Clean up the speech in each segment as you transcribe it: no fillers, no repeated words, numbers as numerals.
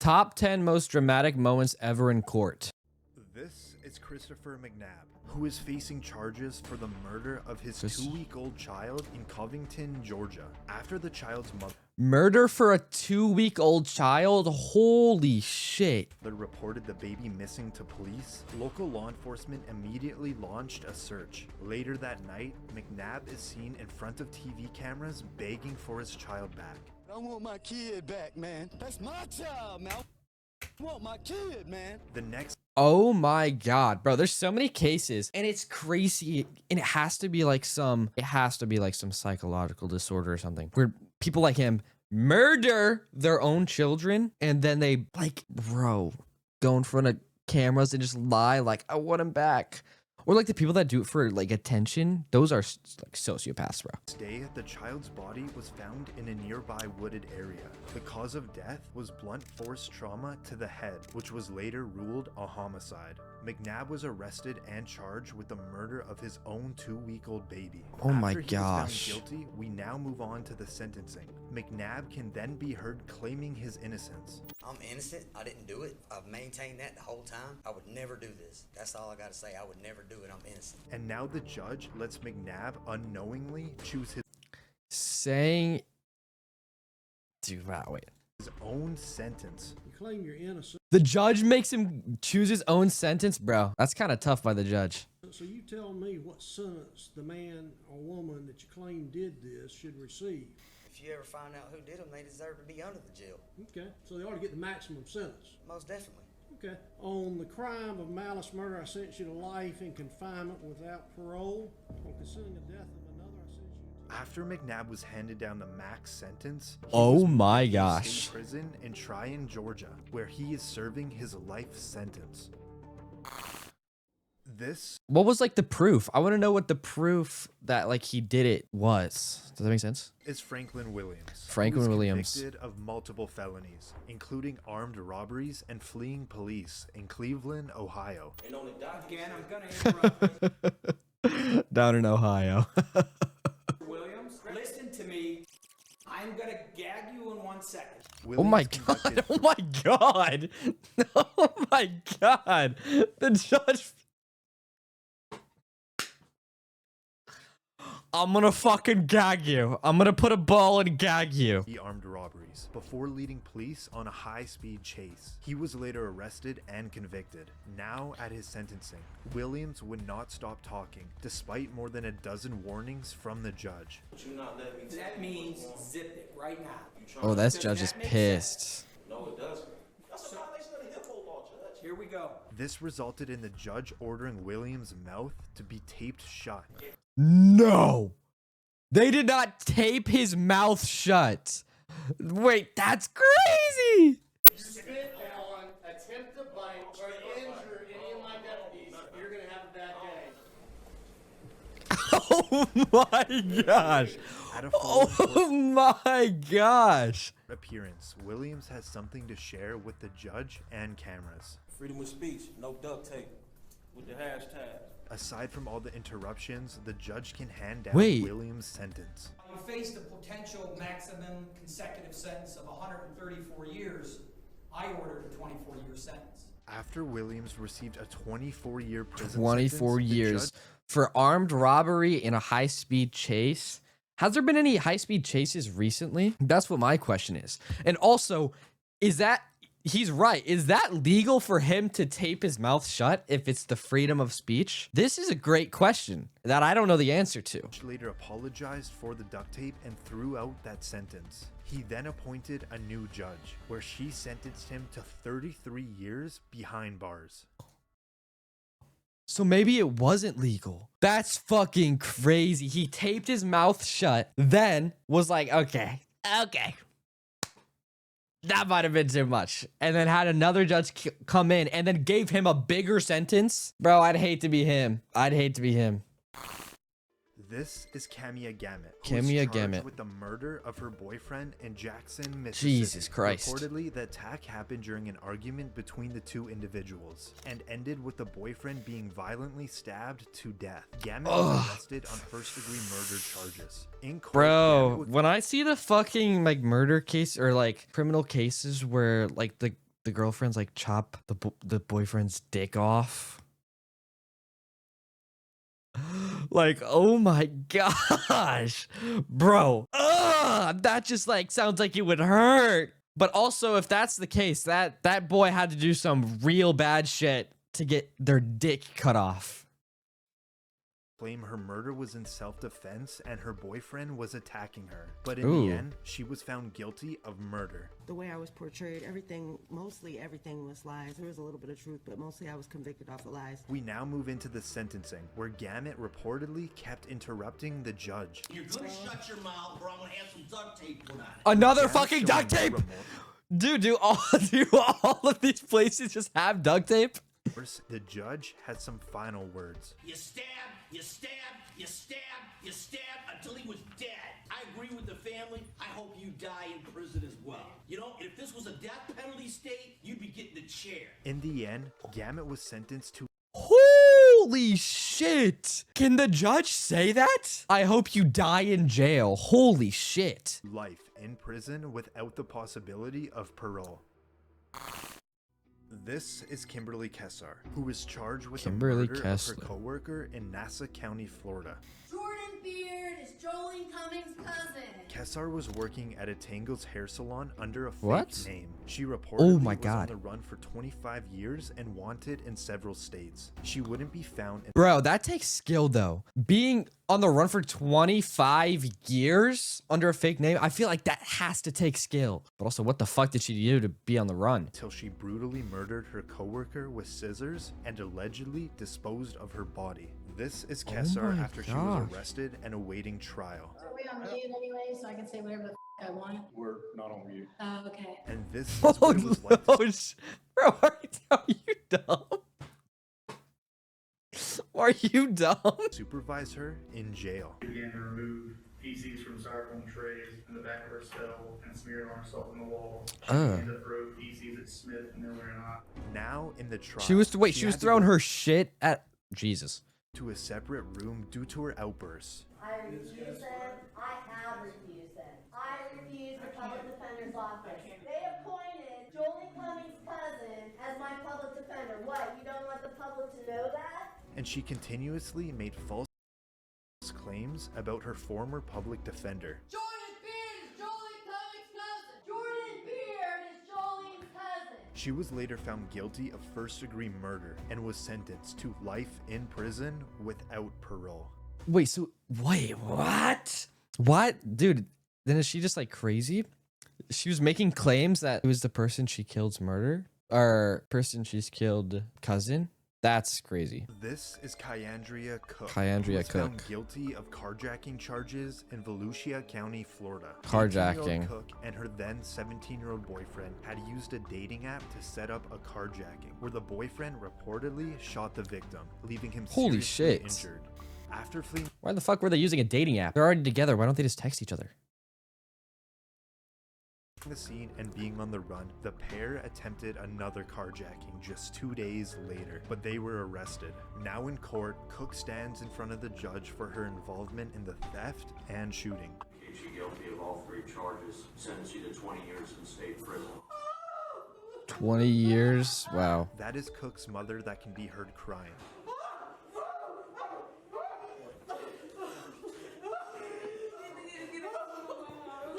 Top 10 most dramatic moments ever in court. This is Christopher McNabb, who is facing charges for the murder of his 2-week-old child in Covington, Georgia, after the child's mother Murder for a 2-week-old child? Holy shit. reported the baby missing to police. Local law enforcement immediately launched a search. Later that night, McNabb is seen in front of TV cameras begging for his child back. I want my kid back, man. That's my child, man. I want my kid, man. The next Oh my god, bro, there's so many cases and it's crazy, and it has to be like some psychological disorder or something where people like him murder their own children and then they like, bro, go in front of cameras and just lie like, I want him back. Or like the people that do it for like attention, those are like sociopaths, bro. day, the child's body was found in a nearby wooded area. The cause of death was blunt force trauma to the head, which was later ruled a homicide. McNabb was arrested and charged with the murder of his own 2-week-old baby. Oh my After he was found gosh. guilty, we now move on to the sentencing. McNabb can then be heard claiming his innocence. I'm innocent. I didn't do it. I've maintained that the whole time. I would never do this. That's all I got to say. I would never do it. I'm innocent. And now the judge lets McNabb unknowingly choose Saying, dude, wow, wait. his own sentence. You claim you're innocent, The judge makes him choose his own sentence, bro. That's kind of tough by the judge. so you tell me what sentence the man or woman that you claim did this should receive. If you ever find out who did them, they deserve to be under the jail. Okay, so they ought to get the maximum sentence. Most definitely. Okay, on the crime of malice murder, I sentence you to life in confinement without parole. On considering the death of another, I sentence you to... After McNabb was handed down the max sentence, he Oh was my moved to gosh. state prison in Tryon, Georgia, where he is serving his life sentence. This What was like the proof? I want to know what the proof that like he did it was. Does that make sense? is Franklin Williams. Franklin who was Williams. convicted of multiple felonies, including armed robberies and fleeing police in Cleveland, Ohio. Again, I'm gonna interrupt Down in Ohio. Williams. Listen to me. I'm gonna gag you in 1 second. Oh my Williams god. convicted Oh my god. Oh my god. The judge. I'm gonna fucking gag you. I'm gonna put a ball and gag you. the armed robberies before leading police on a high-speed chase. He was later arrested and convicted. Now at his sentencing, Williams would not stop talking despite more than a dozen warnings from the judge. That means zip it right now. Oh, this Does judge is that make pissed. Here we go. This resulted in the judge ordering Williams' mouth to be taped shut. No. They did not tape his mouth shut. Wait, that's crazy. Spit on, attempt to bite, or injure any of my deputies, you're gonna have a bad day. Oh my gosh. At a full Oh my gosh. appearance, Williams has something to share with the judge and cameras. Freedom of speech, no duct tape with the hashtag. Aside from all the interruptions, the judge can hand down Wait. Williams' sentence. You faced a potential maximum consecutive sentence of 134 years. I ordered a 24-year sentence. After Williams received a 24-year prison 24 sentence, the years judge for armed robbery in a high-speed chase. Has there been any high-speed chases recently? That's what my question is. And also, is that, he's right, is that legal for him to tape his mouth shut if it's the freedom of speech? This is a great question that I don't know the answer to. later apologized for the duct tape and threw out that sentence. He then appointed a new judge, where she sentenced him to 33 years behind bars. So maybe it wasn't legal. That's fucking crazy. He taped his mouth shut, then was like, okay. That might have been too much. And then had another judge come in and then gave him a bigger sentence. Bro, I'd hate to be him. I'd hate to be him. This is Camia Gamet, who is Camia charged Gamet. with the murder of her boyfriend in Jackson, Mississippi. Jesus Christ. Reportedly, the attack happened during an argument between the two individuals and ended with the boyfriend being violently stabbed to death. Gamet was arrested on first-degree murder charges. In court, Gamet Bro, was when I see the fucking like murder case or like criminal cases where like the the girlfriend's like chop the boyfriend's dick off. Like, oh my gosh, bro. That just like sounds like it would hurt. But also, if that's the case, that boy had to do some real bad shit to get their dick cut off. Claim her murder was in self-defense and her boyfriend was attacking her. But in Ooh. the end, she was found guilty of murder. The way I was portrayed, mostly everything was lies. There was a little bit of truth, but mostly I was convicted off of lies. We now move into the sentencing, where Gamut reportedly kept interrupting the judge. You're gonna shut your mouth or I'm gonna have some duct tape put on it. Another Gamut fucking duct showing tape. no Dude, do all of these places just have duct tape? remorse. The judge had some final words. You stab, you stab, you stab, you stab until he was dead. I agree with the family. I hope you die in prison as well. You know, if this was a death penalty state, you'd be getting the chair. In the end, Gamut was sentenced to Holy shit. Can the judge say that? I hope you die in jail. Holy shit. life in prison without the possibility of parole. This is Kimberly Kessar, who is charged with Kimberly the murder Kessler. of her coworker in Nassau County, Florida. Jordan Beard is Jolene Cummings' cousin. Kessar was working at a Tangle's hair salon under a fake What? name. She Oh reportedly my was God. on the run for 25 years and wanted in several states. She wouldn't be found in Bro, that takes skill though. Being on the run for 25 years under a fake name, I feel like that has to take skill. But also, what the fuck did she do to be on the run? until she brutally murdered her coworker with scissors and allegedly disposed of her body. This is Kessar my after she gosh. was arrested and awaiting trial. Are we on mute anyway, so I can say whatever the I want? We're not on mute. Oh, okay. And this is Oh, what it was like to no, bro, are you dumb? Are you dumb? supervise her in jail. We began to remove feces from styrofoam trays in the back of her cell and smeared on herself on the wall. She began to throw feces at Smith, Miller, and I. Now in the trial, She was she was had to throwing go her shit at Jesus. to a separate room due to her outbursts. I refuse them. I have refused them. I refuse the public defender's office. They appointed Jolene Cummings' cousin as my public defender. What, you don't want the public to know that? And she continuously made false claims about her former public defender. Jordan Beard is Jolene Cummings' cousin. Jordan Beard is Jolene's cousin. She was later found guilty of first-degree murder and was sentenced to life in prison without parole. Wait, so wait, what? What? Dude, then is she just like crazy? She was making claims that it was the person she killed's murder or person she's killed cousin. That's crazy. This is Kyandria Cook. Kyandria who was found Cook. guilty of carjacking charges in Volusia County, Florida. Carjacking. 18-year-old Cook and her then 17-year-old boyfriend had used a dating app to set up a carjacking, where the boyfriend reportedly shot the victim, leaving him Holy seriously shit. injured. After fleeing Why the fuck were they using a dating app? They're already together. Why don't they just text each other? the scene and being on the run, the pair attempted another carjacking just 2 days later, but they were arrested. Now in court, Cook stands in front of the judge for her involvement in the theft and shooting. She guilty of all three charges, sentence you to 20 years in state prison. 20 years? Wow. That is Cook's mother that can be heard crying.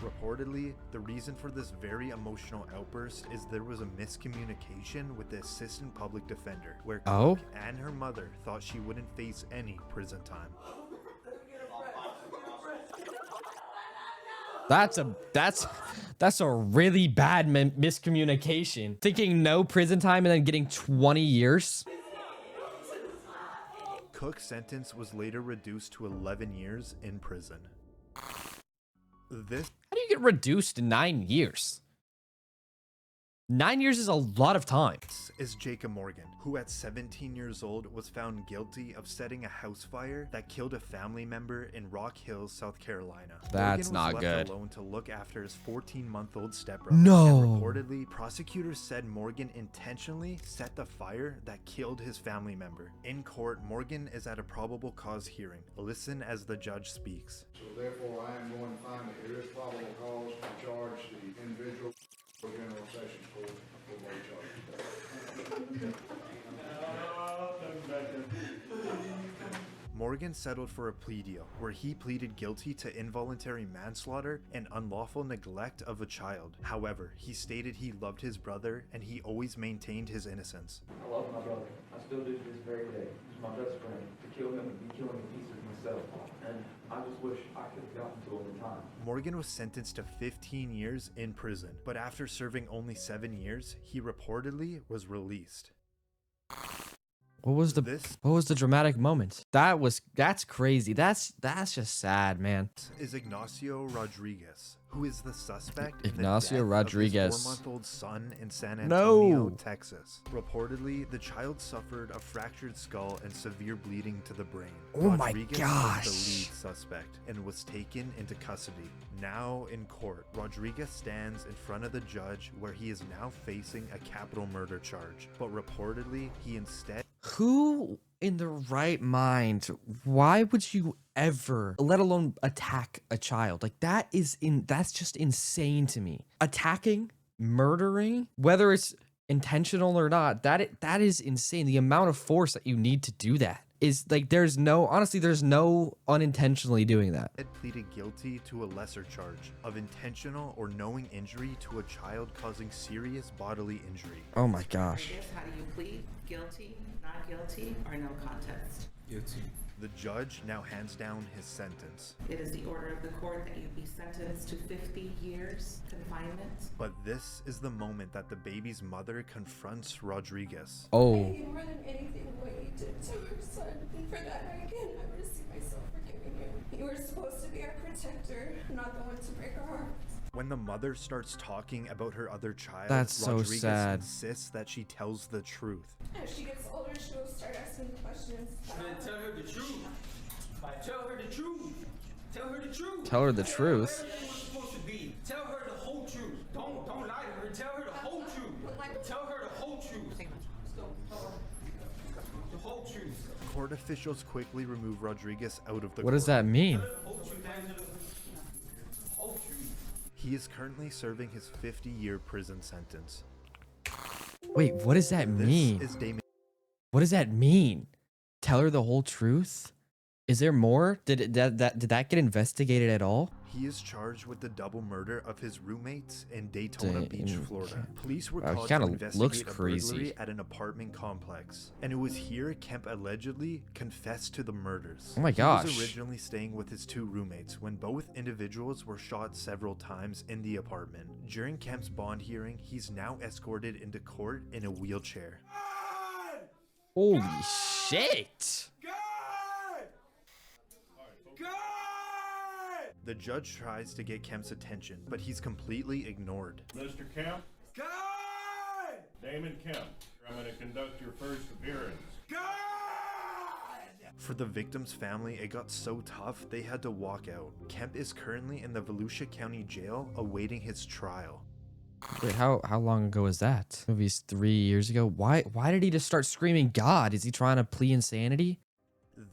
Reportedly, the reason for this very emotional outburst is there was a miscommunication with the assistant public defender, where Cook and her mother thought she wouldn't face any prison time. That's a really bad miscommunication. Thinking no prison time and then getting 20 years. Cook's sentence was later reduced to 11 years in prison. How do you get reduced to 9 years? 9 years is a lot of time. This is Jacob Morgan, who at 17 years old was found guilty of setting a house fire that killed a family member in Rock Hills, South Carolina. That's Morgan not was good. left alone to look after his 14-month-old stepbrother. No. And reportedly, prosecutors said Morgan intentionally set the fire that killed his family member. In court, Morgan is at a probable cause hearing. Listen as the judge speaks. So therefore, I am going to find that there is probable cause to charge the individual for General Sessions Court for both charges. Morgan settled for a plea deal where he pleaded guilty to involuntary manslaughter and unlawful neglect of a child. However, he stated he loved his brother and he always maintained his innocence. I love my brother. I still do to this very day. He's my best friend. To kill him would be killing a piece of myself. And I just wish I could have gotten to him in time. Morgan was sentenced to 15 years in prison, but after serving only 7 years, he reportedly was released. What was the dramatic moment? That's crazy. That's just sad, man. Is Ignacio Rodriguez, who is the suspect Ignacio in the death Rodriguez. of his 4-month-old son in San Antonio, No. Texas. Reportedly, the child suffered a fractured skull and severe bleeding to the brain. Oh my Rodriguez gosh. was the lead suspect and was taken into custody. Now in court, Rodriguez stands in front of the judge where he is now facing a capital murder charge. But reportedly, he instead... Who in the right mind, why would you ever, let alone attack a child? Like that's just insane to me. Attacking, murdering, whether it's intentional or not, that is insane. The amount of force that you need to do that is like, there's no unintentionally doing that. pleaded guilty to a lesser charge of intentional or knowing injury to a child causing serious bodily injury. Oh my gosh. How do you plead? Guilty, not guilty, or no contest? Guilty. The judge now hands down his sentence. It is the order of the court that you be sentenced to 50 years confinement. But this is the moment that the baby's mother confronts Rodriguez. Oh. I hate more than anything what you did to our son, and for that I can never see myself forgiving you. You were supposed to be our protector, not the one to break our hearts. When the mother starts talking about her other child, That's so Rodriguez sad. insists that she tells the truth. As she gets older, she'll start asking questions. Tell her the truth. Tell her the truth. Tell her the truth. Tell her the truth. Everything was supposed to be. Tell her the whole truth. Don't lie to her. Tell her the whole truth. Tell her the whole truth. The whole truth. Court officials quickly remove Rodriguez out of the What does that mean? He is currently serving his 50-year prison sentence. Wait, what does that mean? This is Damon. What does that mean? Tell her the whole truth? Is there more? Did that get investigated at all? He is charged with the double murder of his roommates in Daytona Beach, Florida. Police were Wow, he called to kinda investigate looks a crazy. burglary at an apartment complex, and it was here Kemp allegedly confessed to the murders. Oh my He was gosh. originally staying with his two roommates when both individuals were shot several times in the apartment. During Kemp's bond hearing, he's now escorted into court in a wheelchair. Holy shit! The judge tries to get Kemp's attention, but he's completely ignored. Mr. Kemp? Damon Kemp, I'm going to conduct your first appearance. For the victim's family, it got so tough they had to walk out. Kemp is currently in the Volusia County Jail awaiting his trial. Wait, how long ago was that? Movie's 3 years ago. Why did he just start screaming God? Is he trying to plea insanity?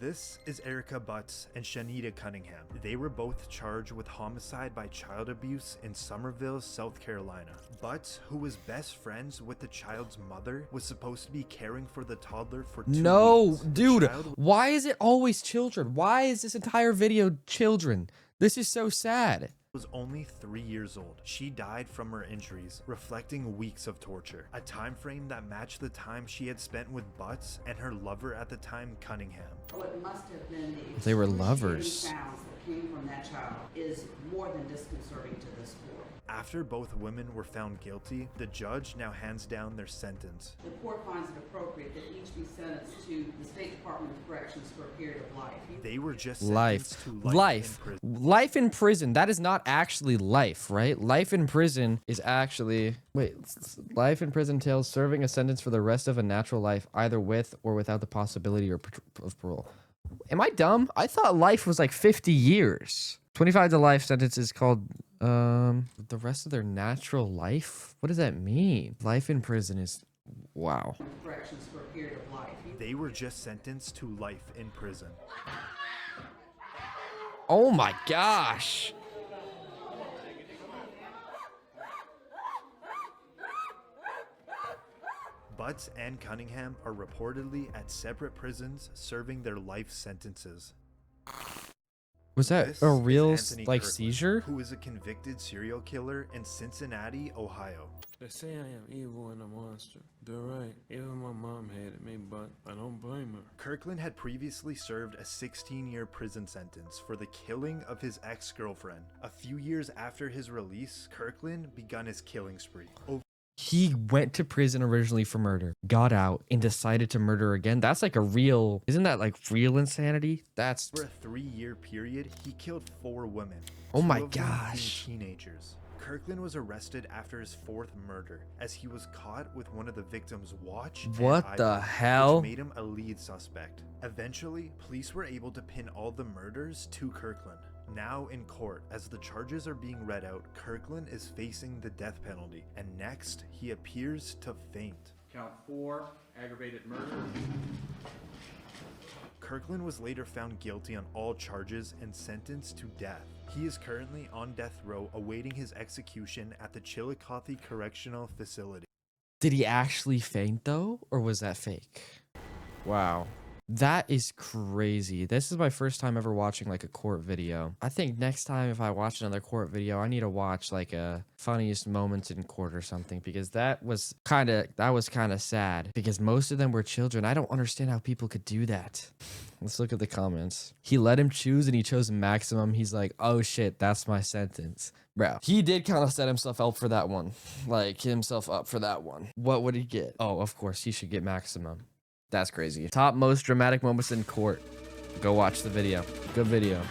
This is Erica Butts and Shanita Cunningham. They were both charged with homicide by child abuse in Summerville, South Carolina. Butts, who was best friends with the child's mother, was supposed to be caring for the toddler for 2 No, weeks. The dude. child Why is it always children? Why is this entire video children? This is so sad. was only 3 years old. She died from her injuries, reflecting weeks of torture, a time frame that matched the time she had spent with Butts and her lover at the time, Cunningham. What must have been the They were excruciating lovers. sounds that came from that child is more than disconcerting to this court. After both women were found guilty, the judge now hands down their sentence. The court finds it appropriate that each be sentenced to the State Department of Corrections for a period of life. They were just Life. sentenced to Life. in prison. Life in prison. That is not actually life, right? Life in prison is actually... Wait. Life in prison entails serving a sentence for the rest of a natural life, either with or without the possibility of parole. Am I dumb? I thought life was like 50 years. 25 to life sentence is called... the rest of their natural life? What does that mean? Life in prison is... Wow. Corrections for a period of life. They were just sentenced to life in prison. Oh my gosh. Butts and Cunningham are reportedly at separate prisons serving their life sentences. Was that This a is real Anthony like Kirkland, seizure? who is a convicted serial killer in Cincinnati, Ohio. They say I am evil and a monster. They're right. Even my mom hated me, but I don't blame her. Kirkland had previously served a 16-year prison sentence for the killing of his ex-girlfriend. A few years after his release, Kirkland begun his killing spree. He went to prison originally for murder, got out, and decided to murder again. That's like a real, isn't that like real insanity? That's For a 3-year period, he killed 4 women. Oh my 2 of them being gosh. teenagers. Kirkland was arrested after his 4th murder, as he was caught with one of the victim's watch and What the iPod, hell? which made him a lead suspect. Eventually, police were able to pin all the murders to Kirkland. Now in court, as the charges are being read out, Kirkland is facing the death penalty, and next, he appears to faint. Count 4, aggravated murder. Kirkland was later found guilty on all charges and sentenced to death. He is currently on death row awaiting his execution at the Chillicothe Correctional Facility. Did he actually faint though, or was that fake? Wow. That is crazy. This is my first time ever watching like a court video. I think next time if I watch another court video, I need to watch like a funniest moments in court or something, because that was kind of sad, because most of them were children. I don't understand how people could do that. Let's look at the comments. He let him choose and he chose maximum. He's like, oh shit, that's my sentence. Bro, he did kind of set himself up for that one. Like himself up for that one. What would he get? Oh, of course, he should get maximum. That's crazy. Top most dramatic moments in court. Go watch the video. Good video.